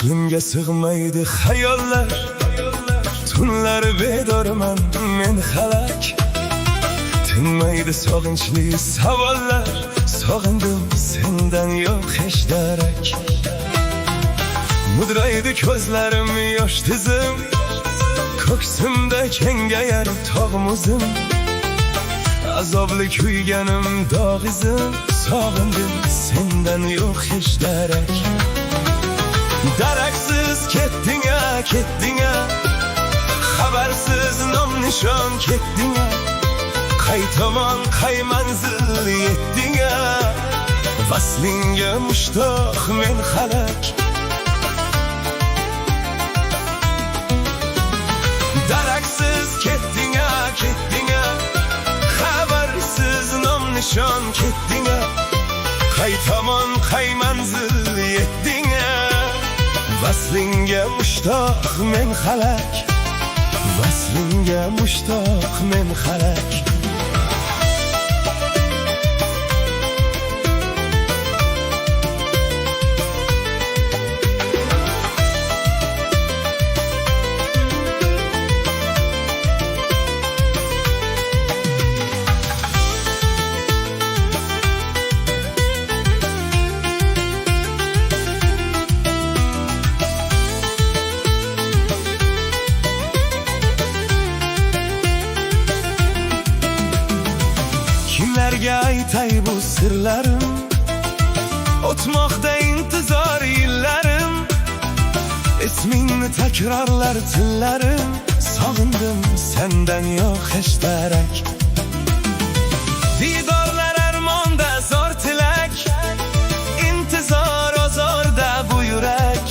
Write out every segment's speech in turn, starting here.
Aqlimga sig'maydi xayollar, tunlar bedorman men halak. Tinmaydi sog'inchli savollar, sog'indim sendan yo'q hech darak. Mudraydi ko'zlarim yosh tizim, ko'ksimda kengayar tog' muzim. Azobli kuyganim dog' izim, sog'indim sendan yo'q hech darak. Daraksiz ketding-a, ketding-a, xabarsiz nom nishon ketding-a. Qay tomon, qay manzil yetding-a, vaslingga mushtoq men halak. Daraksiz ketding-a, ketding-a, xabarsiz nom nishon ketding-a. Qay tomon, qay manzil yetding-a, vaslingga mushtoq men halak. Vaslingga mushtoq men halak. Kimlarga aytay bu sirlarim, o'tmoqda intizor yillarim. Ismingni takrorlar tillarim, sog'indim sendan yo'q hech darak. Didorlar armonda zor tilak, intizor ozorda bu yurak.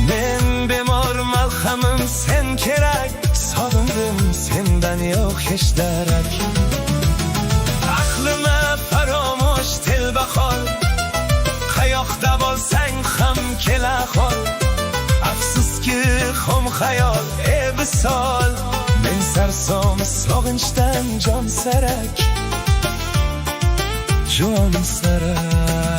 Men bemor malhamim sen kerak, sog'indim sendan yo'q hech darak. Aqlima faromush telbahor, qayoqda bo'lsang ham kela qol. Afsuski xom xayol ebisol, men sarson sog'inchdan jon sarak, jon sarak.